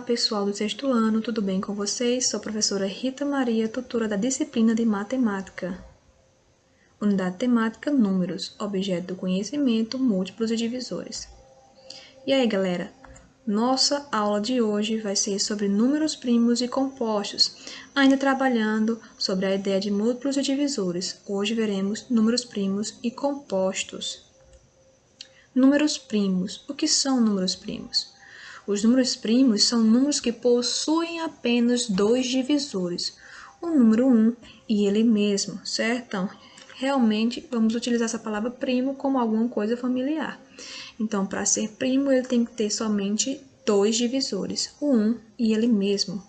pessoal do sexto ano, tudo bem com vocês? Sou a professora Rita Maria, tutora da disciplina de Matemática. Unidade temática, números, objeto do conhecimento, múltiplos e divisores. E aí, galera? Nossa aula de hoje vai ser sobre números primos e compostos, ainda trabalhando sobre a ideia de múltiplos e divisores. Hoje veremos números primos e compostos. Números primos. O que são números primos? Os números primos são números que possuem apenas dois divisores, o número 1 e ele mesmo, certo? Então, realmente, vamos utilizar essa palavra primo como alguma coisa familiar. Então, para ser primo, ele tem que ter somente dois divisores, o 1 e ele mesmo.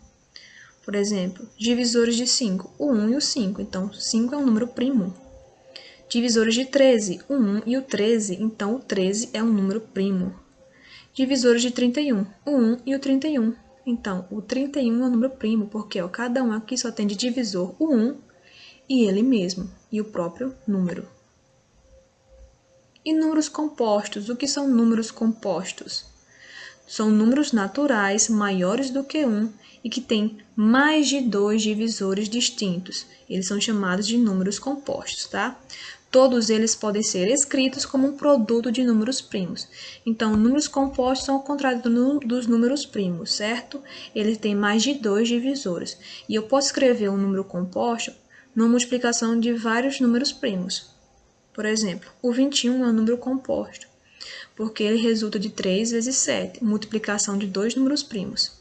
Por exemplo, divisores de 5, o 1 e o 5. Então, 5 é um número primo. Divisores de 13, o 1 e o 13. Então, o 13 é um número primo. Divisores de 31, o 1 e o 31. Então, o 31 é um número primo, porque cada um aqui só tem de divisor o 1 e ele mesmo, e o próprio número. E números compostos. O que são números compostos? São números naturais maiores do que 1 e que têm mais de dois divisores distintos. Eles são chamados de números compostos, tá? Todos eles podem ser escritos como um produto de números primos. Então, números compostos são o contrário dos números primos, certo? Eles têm mais de dois divisores. E eu posso escrever um número composto numa multiplicação de vários números primos. Por exemplo, o 21 é um número composto, porque ele resulta de 3 vezes 7, multiplicação de dois números primos.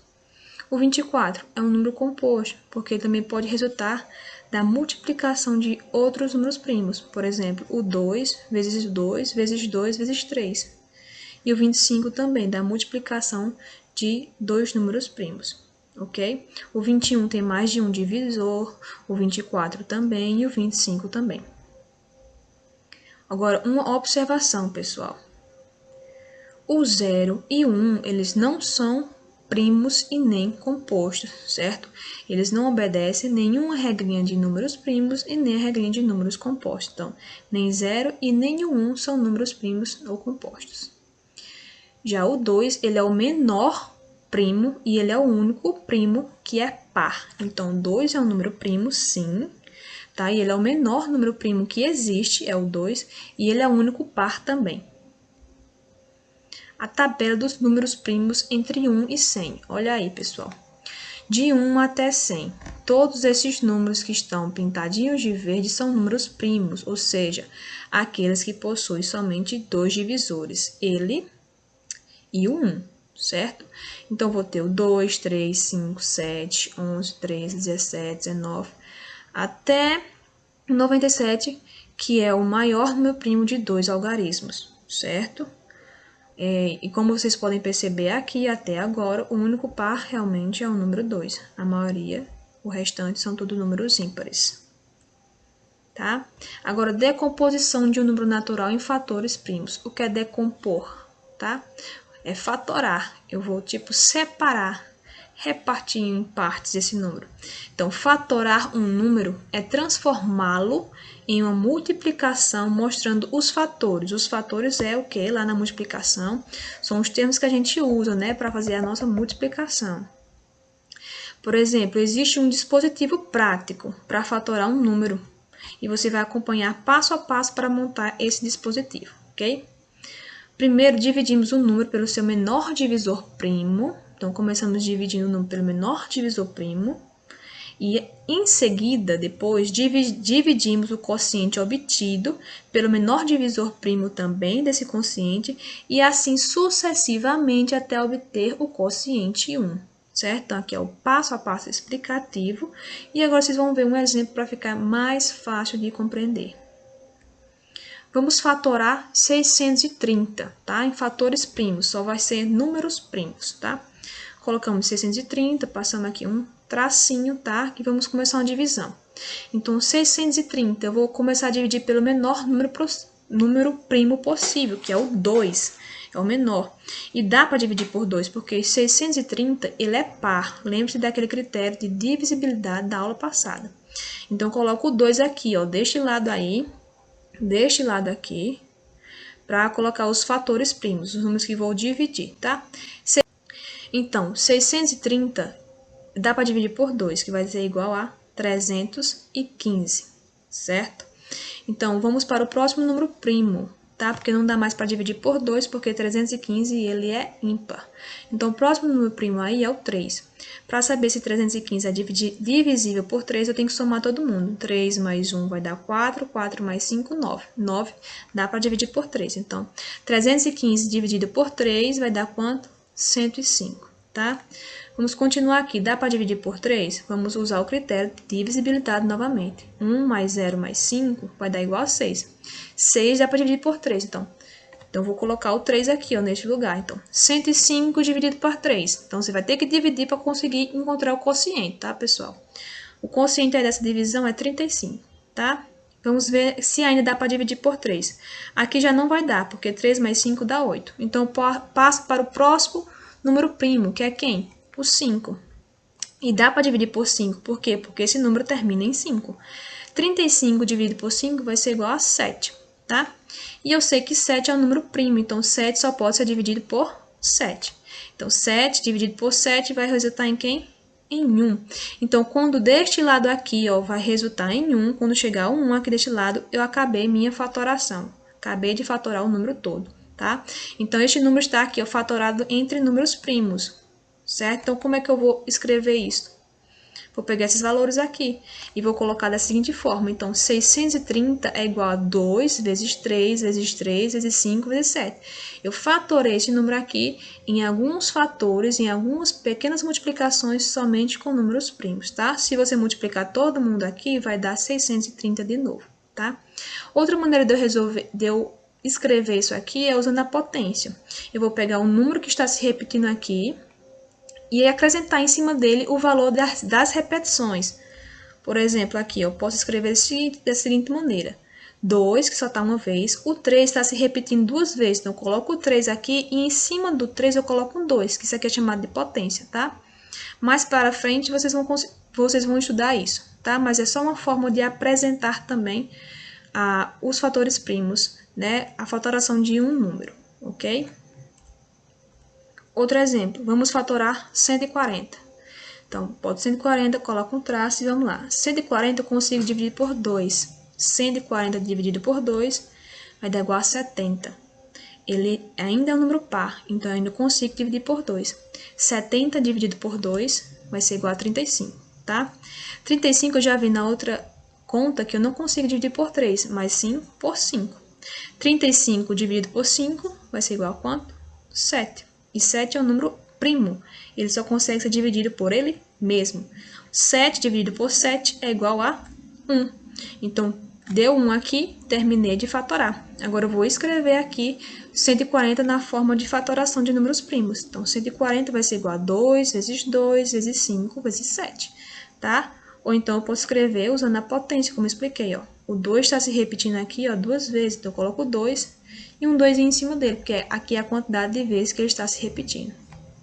O 24 é um número composto, porque ele também pode resultar da multiplicação de outros números primos, por exemplo, o 2 vezes 2 vezes 2 vezes 3. E o 25 também, da multiplicação de dois números primos, ok? O 21 tem mais de um divisor, o 24 também e o 25 também. Agora, uma observação, pessoal. O 0 e o 1, eles não são primos e nem compostos, certo? Eles não obedecem nenhuma regrinha de números primos e nem a regrinha de números compostos. Então, nem 0 e nem o 1 são números primos ou compostos. Já o 2, ele é o menor primo e ele é o único primo que é par. Então, 2 é um número primo, sim, tá? E ele é o menor número primo que existe, é o 2, e ele é o único par também. A tabela dos números primos entre 1 e 100. Olha aí, pessoal. De 1 até 100. Todos esses números que estão pintadinhos de verde são números primos, ou seja, aqueles que possuem somente dois divisores, ele e o 1, certo? Então, vou ter o 2, 3, 5, 7, 11, 13, 17, 19, até 97, que é o maior número primo de dois algarismos, certo? E como vocês podem perceber aqui, até agora, o único par realmente é o número 2. A maioria, o restante, são tudo números ímpares. Tá? Agora, decomposição de um número natural em fatores primos. O que é decompor? Tá? É fatorar. Eu vou, separar, repartir em partes esse número. Então, fatorar um número é transformá-lo em uma multiplicação mostrando os fatores. Os fatores é o que? Lá na multiplicação, são os termos que a gente usa, né, para fazer a nossa multiplicação. Por exemplo, existe um dispositivo prático para fatorar um número e você vai acompanhar passo a passo para montar esse dispositivo, ok? Primeiro, dividimos o número pelo seu menor divisor primo. Então, começamos dividindo o número pelo menor divisor primo. E, em seguida, depois, dividimos o quociente obtido pelo menor divisor primo também desse quociente. E, assim, sucessivamente, até obter o quociente 1. Certo? Então, aqui é o passo a passo explicativo. E agora, vocês vão ver um exemplo para ficar mais fácil de compreender. Vamos fatorar 630, tá? Em fatores primos, só vai ser números primos, tá? Colocamos 630, passamos aqui um tracinho, tá? Que vamos começar uma divisão. Então, 630, eu vou começar a dividir pelo menor número primo possível, que é o 2, é o menor. E dá para dividir por 2, porque 630, ele é par. Lembre-se daquele critério de divisibilidade da aula passada. Então, coloco o 2 aqui, ó, deste lado aí, deste lado aqui, para colocar os fatores primos, os números que vou dividir, tá? Então, 630 dá para dividir por 2, que vai ser igual a 315, certo? Então, vamos para o próximo número primo, tá? Porque não dá mais para dividir por 2, porque 315 ele é ímpar. Então, o próximo número primo aí é o 3. Para saber se 315 é divisível por 3, eu tenho que somar todo mundo. 3 mais 1 vai dar 4, 4 mais 5, 9. 9 dá para dividir por 3. Então, 315 dividido por 3 vai dar quanto? 105, tá? Vamos continuar aqui. Dá para dividir por 3? Vamos usar o critério de divisibilidade novamente. 1 mais 0 mais 5 vai dar igual a 6. 6 dá para dividir por 3, então eu vou colocar o 3 aqui, ó, neste lugar. Então, 105 dividido por 3. Então, você vai ter que dividir para conseguir encontrar o quociente, tá, pessoal? O quociente aí dessa divisão é 35, tá? Vamos ver se ainda dá para dividir por 3. Aqui já não vai dar, porque 3 mais 5 dá 8. Então, eu passo para o próximo número primo, que é quem? O 5. E dá para dividir por 5. Por quê? Porque esse número termina em 5. 35 dividido por 5 vai ser igual a 7, tá? E eu sei que 7 é um número primo, então 7 só pode ser dividido por 7. Então, 7 dividido por 7 vai resultar em quem? Em 1. Então, quando deste lado aqui, ó, vai resultar em 1, quando chegar o 1 aqui deste lado, eu acabei minha fatoração. Acabei de fatorar o número todo, tá? Então, este número está aqui, ó, fatorado entre números primos, certo? Então, como é que eu vou escrever isso? Vou pegar esses valores aqui e vou colocar da seguinte forma. Então, 630 é igual a 2 vezes 3 vezes 3 vezes 5 vezes 7. Eu fatorei esse número aqui em alguns fatores, em algumas pequenas multiplicações somente com números primos, tá? Se você multiplicar todo mundo aqui, vai dar 630 de novo, tá? Outra maneira de eu escrever isso aqui é usando a potência. Eu vou pegar o número que está se repetindo aqui e acrescentar em cima dele o valor das repetições. Por exemplo, aqui eu posso escrever da seguinte maneira. 2, que só está uma vez. O 3 está se repetindo duas vezes. Então, eu coloco o 3 aqui e em cima do 3 eu coloco um 2, que isso aqui é chamado de potência, tá? Mais para frente vocês vão estudar isso, tá? Mas é só uma forma de apresentar também os fatores primos, né? A fatoração de um número, ok? Outro exemplo, vamos fatorar 140. Então, boto 140, coloco um traço e vamos lá. 140 eu consigo dividir por 2. 140 dividido por 2 vai dar igual a 70. Ele ainda é um número par, então eu ainda consigo dividir por 2. 70 dividido por 2 vai ser igual a 35, tá? 35 eu já vi na outra conta que eu não consigo dividir por 3, mas sim por 5. 35 dividido por 5 vai ser igual a quanto? 7. E 7 é um número primo. Ele só consegue ser dividido por ele mesmo. 7 dividido por 7 é igual a 1. Então, deu 1 aqui, terminei de fatorar. Agora, eu vou escrever aqui 140 na forma de fatoração de números primos. Então, 140 vai ser igual a 2 vezes 2 vezes 5 vezes 7, tá? Ou então, eu posso escrever usando a potência, como eu expliquei, ó. O 2 está se repetindo aqui, ó, duas vezes. Então, eu coloco 2 e um 2 em cima dele, porque aqui é a quantidade de vezes que ele está se repetindo,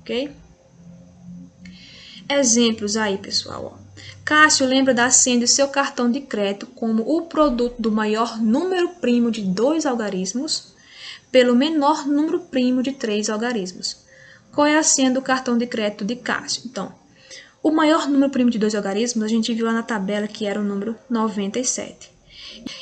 ok? Exemplos aí, pessoal, ó. Cássio lembra da senha do seu cartão de crédito como o produto do maior número primo de 2 algarismos pelo menor número primo de 3 algarismos. Qual é a senha do cartão de crédito de Cássio? Então, o maior número primo de 2 algarismos, a gente viu lá na tabela que era o número 97.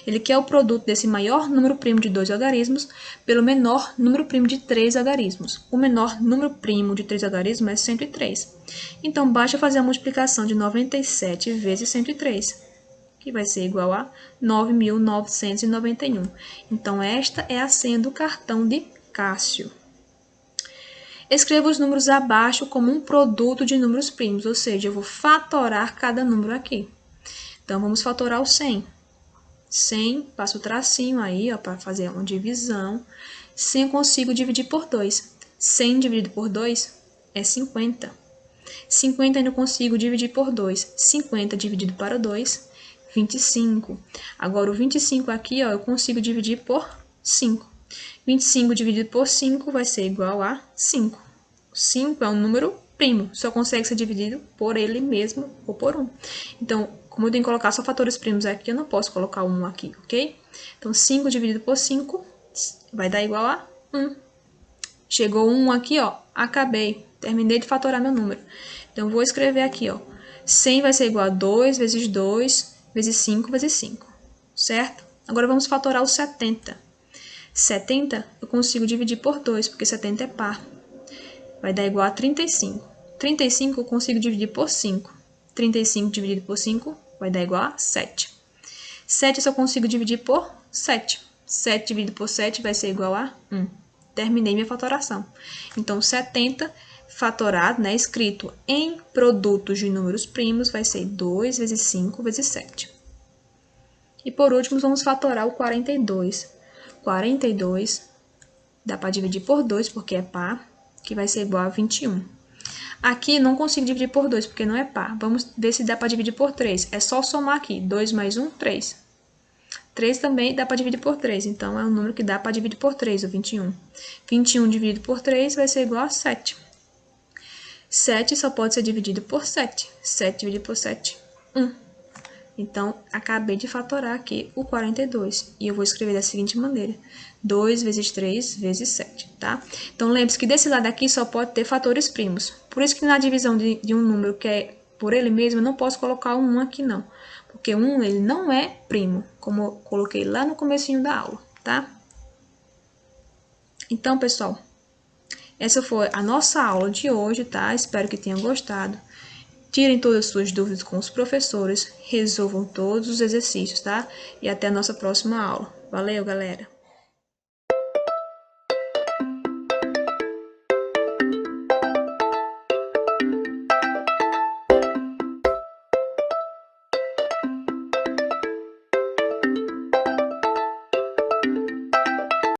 Ele quer o produto desse maior número primo de 2 algarismos pelo menor número primo de 3 algarismos. O menor número primo de 3 algarismos é 103. Então, basta fazer a multiplicação de 97 vezes 103, que vai ser igual a 9.991. Então, esta é a senha do cartão de Cássio. Escreva os números abaixo como um produto de números primos, ou seja, eu vou fatorar cada número aqui. Então, vamos fatorar o 100. 100, passo o tracinho aí, ó, para fazer uma divisão. 100 eu consigo dividir por 2. 100 dividido por 2 é 50. 50 ainda consigo dividir por 2. 50 dividido para 2, 25. Agora, o 25 aqui, ó, eu consigo dividir por 5. 25 dividido por 5 vai ser igual a 5. 5 é um número primo, só consegue ser dividido por ele mesmo ou por 1. Então, como eu tenho que colocar só fatores primos aqui, eu não posso colocar 1 aqui, ok? Então, 5 dividido por 5 vai dar igual a 1. Chegou 1 aqui, ó, acabei, terminei de fatorar meu número. Então, vou escrever aqui, ó, 100 vai ser igual a 2 vezes 2 vezes 5 vezes 5, certo? Agora, vamos fatorar o 70. 70 eu consigo dividir por 2, porque 70 é par. Vai dar igual a 35. 35 eu consigo dividir por 5. 35 dividido por 5 vai dar igual a 7. 7 eu só consigo dividir por 7. 7 dividido por 7 vai ser igual a 1. Terminei minha fatoração. Então, 70 fatorado, né, escrito em produtos de números primos, vai ser 2 vezes 5 vezes 7. E por último, vamos fatorar o 42. 42 dá para dividir por 2, porque é par, que vai ser igual a 21. Aqui não consigo dividir por 2, porque não é par. Vamos ver se dá para dividir por 3. É só somar aqui. 2 mais 1, 3. 3 também dá para dividir por 3, então é um número que dá para dividir por 3, o 21. 21 dividido por 3 vai ser igual a 7. 7 só pode ser dividido por 7. 7 dividido por 7, 1. Então, acabei de fatorar aqui o 42. E eu vou escrever da seguinte maneira. 2 vezes 3 vezes 7, tá? Então, lembre-se que desse lado aqui só pode ter fatores primos. Por isso que na divisão de um número que é por ele mesmo, eu não posso colocar um 1 aqui, não. Porque 1, ele não é primo, como eu coloquei lá no comecinho da aula, tá? Então, pessoal, essa foi a nossa aula de hoje, tá? Espero que tenham gostado. Tirem todas as suas dúvidas com os professores, resolvam todos os exercícios, tá? E até a nossa próxima aula. Valeu, galera!